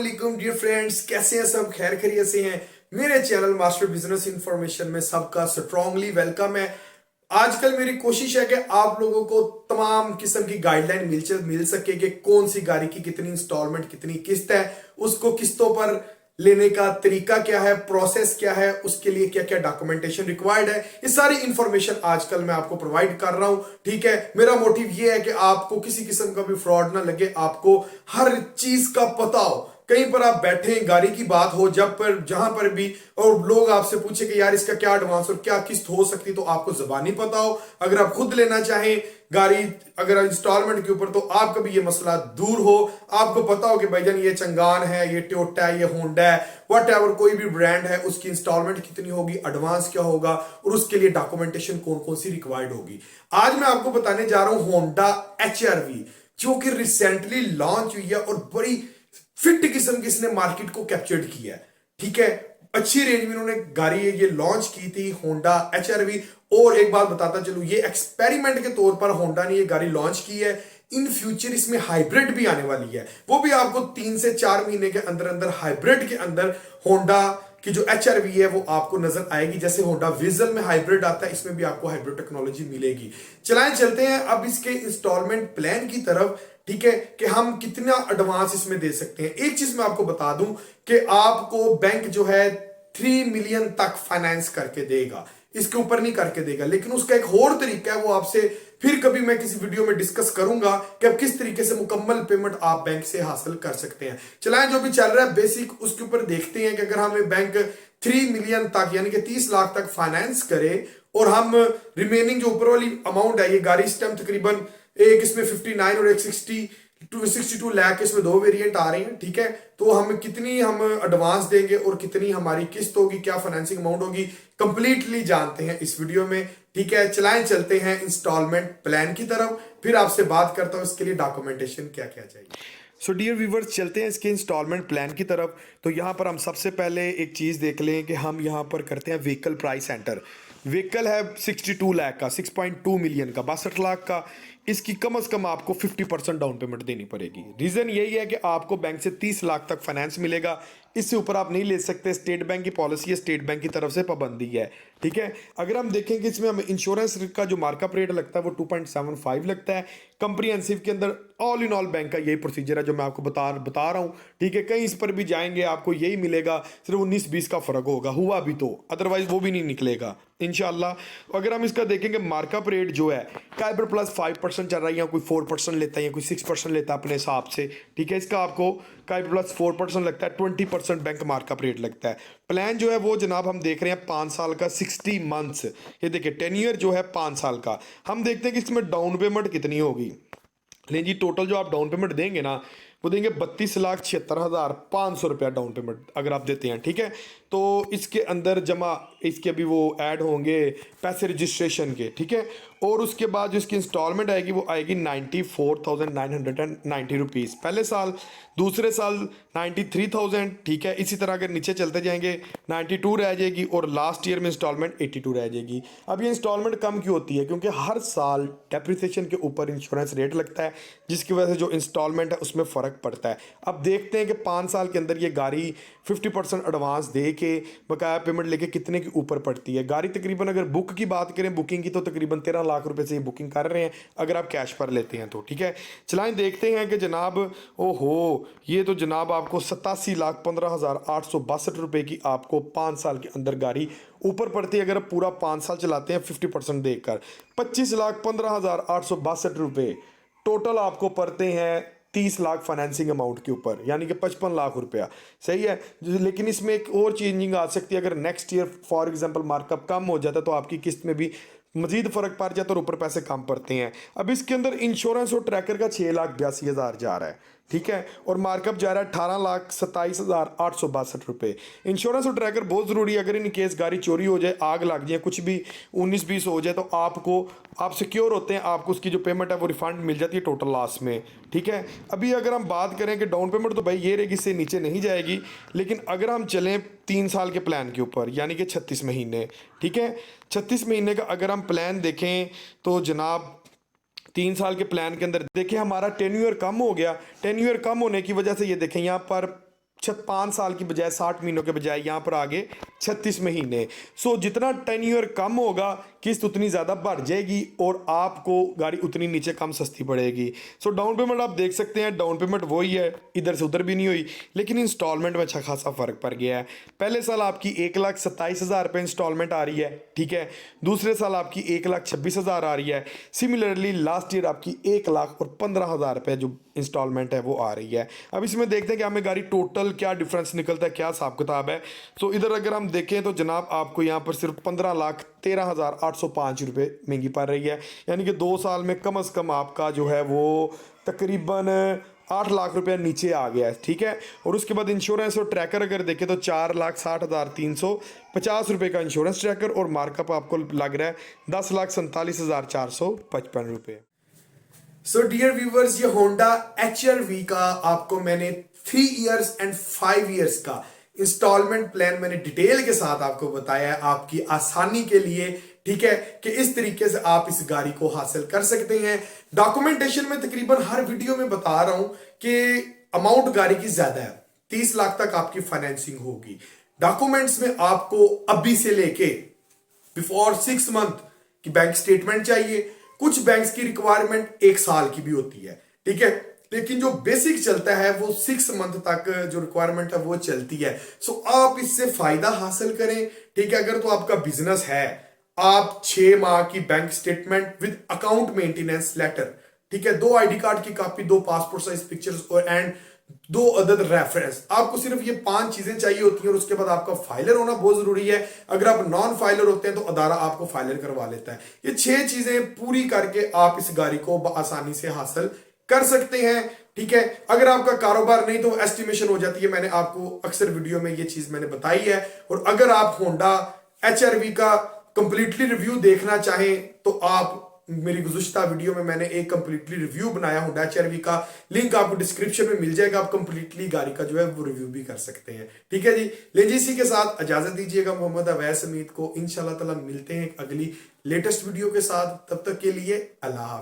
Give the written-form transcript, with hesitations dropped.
वालेकुम dear friends, कैसे हैं सब? खैर खैरियत से हैं? मेरे चैनल मास्टर बिजनेस इंफॉर्मेशन में सबका स्ट्रांगली वेलकम है। आजकल मेरी कोशिश है कि आप लोगों को तमाम किस्म की गाइडलाइन मिल सके कि कौन सी गाड़ी की कितनी इंस्टॉलमेंट, कितनी किस्त है, उसको किस्तों पर लेने का तरीका क्या है, प्रोसेस क्या है, उसके लिए क्या क्या डॉक्यूमेंटेशन रिक्वायर्ड है, ये सारी इंफॉर्मेशन आजकल मैं आपको प्रोवाइड कर रहा हूं। ठीक है, मेरा मोटिव ये है कि आपको किसी किस्म का भी फ्रॉड ना लगे, आपको हर चीज का पता हो। कहीं पर आप बैठे हैं, गाड़ी की बात हो, जहां पर भी, और लोग आपसे पूछे कि यार इसका क्या एडवांस और क्या किस्त हो सकती, तो आपको जबानी पता हो। अगर आप खुद लेना चाहें गाड़ी, अगर इंस्टॉलमेंट के ऊपर, तो आपका भी ये मसला दूर हो। आपको पता हो कि भाईजान ये चंगान है, ये टोयोटा है, ये होंडा है, वट एवर कोई भी ब्रांड है, उसकी इंस्टॉलमेंट कितनी होगी, एडवांस क्या होगा, और उसके लिए डॉक्यूमेंटेशन कौन कौन सी रिक्वायर्ड होगी। आज मैं आपको बताने जा रहा हूं होंडा HRV, जो कि रिसेंटली लॉन्च हुई है और बड़ी फिट किस्म की इसने मार्केट को कैप्चर्ड किया है। ठीक है, अच्छी रेंज में इन्होंने गाड़ी ये लॉन्च की थी, होंडा HRV। और एक बात बताता चलूं, ये एक्सपेरिमेंट के तौर पर होंडा ने ये गाड़ी लॉन्च की है। इन फ्यूचर इसमें हाइब्रिड भी आने वाली है, वो भी आपको 3 से 4 महीने के अंदर अंदर हाइब्रिड के अंदर होंडा की जो HRV है वो आपको नजर आएगी। जैसे होंडा विजन में हाइब्रिड आता है, इसमें भी आपको हाइब्रिड टेक्नोलॉजी मिलेगी। चलाएं, चलते हैं अब इसके इंस्टॉलमेंट प्लान की तरफ। ठीक है, कि हम कितना एडवांस इसमें दे सकते हैं। एक चीज मैं आपको बता दूं कि आपको बैंक जो है 3 मिलियन तक फाइनेंस करके देगा, इसके ऊपर नहीं करके देगा। लेकिन उसका एक और तरीका है, वो आपसे फिर कभी मैं किसी वीडियो में डिस्कस करूंगा कि अब किस तरीके से मुकम्मल पेमेंट आप बैंक से हासिल कर सकते हैं। चलाएं, जो भी चल रहा है बेसिक उसके ऊपर देखते हैं कि अगर हमें बैंक 3 मिलियन तक यानी कि 30 लाख तक फाइनेंस करे, और हम रिमेनिंग जो ऊपर वाली अमाउंट है, ये गाड़ी इस टाइम तकरीबन एक इसमें 59 और एक 62 लाख, इसमें 2 वेरिएंट आ रहे हैं। ठीक है, तो हम कितनी हम एडवांस देंगे और कितनी हमारी किस्त होगी, क्या फाइनेंसिंग अमाउंट होगी, कंप्लीटली जानते हैं इस वीडियो में। ठीक है, चलाएं, चलते हैं इंस्टॉलमेंट प्लान की तरफ, फिर आपसे बात करता हूं इसके लिए डॉक्यूमेंटेशन क्या क्या चाहिए। सो डियर व्यूवर्स, चलते हैं इसके इंस्टॉलमेंट प्लान की तरफ। तो यहाँ पर हम सबसे पहले एक चीज़ देख लें कि हम यहाँ पर करते हैं व्हीकल प्राइस एंटर। व्हीकल है 62 लाख का, 6.2 मिलियन का, 62 लाख का। इसकी कम से कम आपको 50% डाउन पेमेंट देनी पड़ेगी। रीज़न यही है कि आपको बैंक से 30 लाख तक फाइनेंस मिलेगा, इससे ऊपर आप नहीं ले सकते। स्टेट बैंक की पॉलिसी है, स्टेट बैंक की तरफ से पाबंदी है। ठीक है, अगर हम देखें कि इसमें हमें इंश्योरेंस का जो मार्कअप रेट लगता है वो 2.75 लगता है। कंप्रीहेंसिव के अंदर ऑल इन ऑल बैंक का यही प्रोसीजर है जो मैं आपको बता रहा हूँ। ठीक है, कहीं इस पर भी जाएंगे आपको यही मिलेगा, सिर्फ 19-20 का फर्क होगा, हुआ भी तो, अदरवाइज वो भी नहीं निकलेगा इंशाल्लाह। अगर हम इसका देखेंगे मार्कअप रेट जो है, काइबर प्लस 5% चल रहा है, या कोई 4% लेता है, या कोई 6% लेता है अपने हिसाब से। ठीक है, इसका आपको काइबर प्लस 4% लगता है, 20% बैंक मार्कअप रेट लगता है। प्लान जो है वो जनाब हम देख रहे हैं 5 साल का, 60 मंथ्स। ये देखिए, टेन्योर जो है 5 साल का। हम देखते हैं कि इसमें डाउन पेमेंट कितनी होगी। नहीं जी, टोटल जो आप डाउन पेमेंट देंगे ना, वो देंगे 32,76,500 रुपया डाउन पेमेंट अगर आप देते हैं। ठीक है, तो इसके अंदर जमा इसके अभी वो ऐड होंगे पैसे रजिस्ट्रेशन के। ठीक है, और उसके बाद जो इसकी इंस्टॉलमेंट आएगी वो आएगी 94,990 रुपीज़ पहले साल, दूसरे साल 93,000। ठीक है, इसी तरह अगर नीचे चलते जाएंगे 92 रह जाएगी, और लास्ट ईयर में इंस्टॉलमेंट 82 रह जाएगी। अब ये इंस्टॉलमेंट कम क्यों होती है? क्योंकि हर साल डेप्रिसिएशन के ऊपर इंश्योरेंस रेट लगता है, जिसकी वजह से जो इंस्टॉलमेंट है उसमें फ़र्क पड़ता है। अब देखते हैं कि 5 साल के अंदर ये गाड़ी 50% एडवांस दे के बकाया पेमेंट लेके कितने के ऊपर पड़ती है। गाड़ी तकरीबन अगर बुक की बात करें, बुकिंग की, तो तकरीबन 13 लाख रुपए से ये बुकिंग कर रहे हैं अगर आप कैश पर लेते हैं तो। ठीक है, चलाएं, देखते हैं कि जनाब, ओहो, ये तो जनाब आपको 87,15,862 रुपए की आपको 5 साल के अंदर गाड़ी ऊपर पड़ती है। अगर आप पूरा 5 साल चलाते हैं 50% देकर, 25,15,862 रुपये टोटल आपको पड़ते हैं 30 लाख फाइनेंसिंग अमाउंट के ऊपर, यानी कि 55 लाख रुपया। सही है, लेकिन इसमें एक और चेंजिंग आ सकती है। अगर next year for example markup कम हो जाता है तो आपकी किस्त में भी मजीद फर्क पड़ जाता है और ऊपर पैसे कम पड़ते हैं। अब इसके अंदर इंश्योरेंस और ट्रैकर का 6,82,000 जा रहा है। ठीक है, और मार्कअप जा रहा है 18,27,862 रुपये। इंश्योरेंस और ट्रैकर बहुत ज़रूरी है। अगर इन केस गाड़ी चोरी हो जाए, आग लग जाए, कुछ भी 19-20 हो जाए, तो आप सिक्योर होते हैं, आपको उसकी जो पेमेंट है वो रिफंड मिल जाती है टोटल लॉस में। ठीक है, अभी अगर हम बात करें कि डाउन पेमेंट, तो भाई ये रहेगी, इससे नीचे नहीं जाएगी। लेकिन अगर हम चलें 3 साल के प्लान के ऊपर, यानी कि 36 महीने। ठीक है, 36 महीने का अगर हम प्लान देखें तो जनाब 3 साल के प्लान के अंदर देखिए हमारा टेन्यूअर कम हो गया। टेन्यूअर कम होने की वजह से ये देखें यहाँ पर 5 साल की बजाय 60 महीनों के बजाय यहाँ पर आगे 36 महीने। सो जितना टेन्योर कम होगा किस्त उतनी ज़्यादा बढ़ जाएगी और आपको गाड़ी उतनी नीचे कम सस्ती पड़ेगी। सो डाउन पेमेंट आप देख सकते हैं, डाउन पेमेंट वही है, इधर से उधर भी नहीं हुई, लेकिन इंस्टॉलमेंट में अच्छा खासा फ़र्क पड़ गया है। पहले साल आपकी 1,27,000 रुपये इंस्टॉलमेंट आ रही है, ठीक है। दूसरे साल आपकी 1,26,000 आ रही है। सिमिलरली लास्ट ईयर आपकी 1,15,000 रुपये जो इंस्टॉलमेंट है वो आ रही है। अब इसमें देखते हैं कि हमें गाड़ी टोटल क्या डिफरेंस निकलता है, क्या हिसाब किताब है। तो इधर अगर हम देखें तो जनाब आपको यहाँ पर सिर्फ 15,13,805 रुपये महंगी पड़ रही है, यानी कि 2 साल में कम से कम आपका जो है वो तकरीबन 8 लाख रुपया नीचे आ गया है, ठीक है। और उसके बाद इंश्योरेंस और ट्रैकर अगर देखें तो 4,60,350 रुपये का इंश्योरेंस ट्रैकर और मार्कअप आपको लग रहा है 10,47,455 रुपये। सो डियर व्यूवर्स, ये होंडा HR-V का आपको मैंने 3 इयर्स एंड 5 इयर्स का इंस्टॉलमेंट प्लान मैंने डिटेल के साथ आपको बताया है आपकी आसानी के लिए, ठीक है, कि इस तरीके से आप इस गाड़ी को हासिल कर सकते हैं। डॉक्यूमेंटेशन में तकरीबन हर वीडियो में बता रहा हूं कि अमाउंट गाड़ी की ज्यादा है, 30 लाख तक आपकी फाइनेंसिंग होगी। डॉक्यूमेंट्स में आपको अभी से लेके बिफोर 6 मंथ की बैंक स्टेटमेंट चाहिए। कुछ बैंक्स की रिक्वायरमेंट 1 साल की भी होती है, ठीक है, लेकिन जो बेसिक चलता है वो 6 मंथ तक जो रिक्वायरमेंट है वो चलती है। सो आप इससे फायदा हासिल करें, ठीक है। अगर तो आपका बिजनेस है, आप 6 माह की bank statement with account maintenance letter, ठीक है, 2 ID कार्ड की कॉपी, 2 पासपोर्ट साइज पिक्चर्स और एंड 2 अदर रेफरेंस, आपको सिर्फ ये 5 चीजें चाहिए होती हैं। और उसके बाद आपका फाइलर होना बहुत जरूरी है। अगर आप नॉन फाइलर होते हैं तो अदारा आपको फाइलर करवा लेता है। ये 6 चीजें पूरी करके आप इस गाड़ी को आसानी से हासिल कर सकते हैं, ठीक है। अगर आपका कारोबार नहीं तो एस्टिमेशन हो जाती है, मैंने आपको अक्सर वीडियो में ये चीज मैंने बताई है। और अगर आप होंडा HR-V का कंप्लीटली रिव्यू देखना चाहें तो आप मेरी गुज़िश्ता वीडियो में मैंने एक कंप्लीटली रिव्यू बनाया होंडा HR-V का, लिंक आपको डिस्क्रिप्शन में मिल जाएगा। आप कंप्लीटली गाड़ी का जो है वो रिव्यू भी कर सकते हैं, ठीक है जी। ले जी, इसी के साथ इजाजत दीजिएगा मोहम्मद अवैस हमीद को। इंशाल्लाह ताला मिलते हैं अगली लेटेस्ट वीडियो के साथ, तब तक के लिए अल्लाह हाफ़िज़।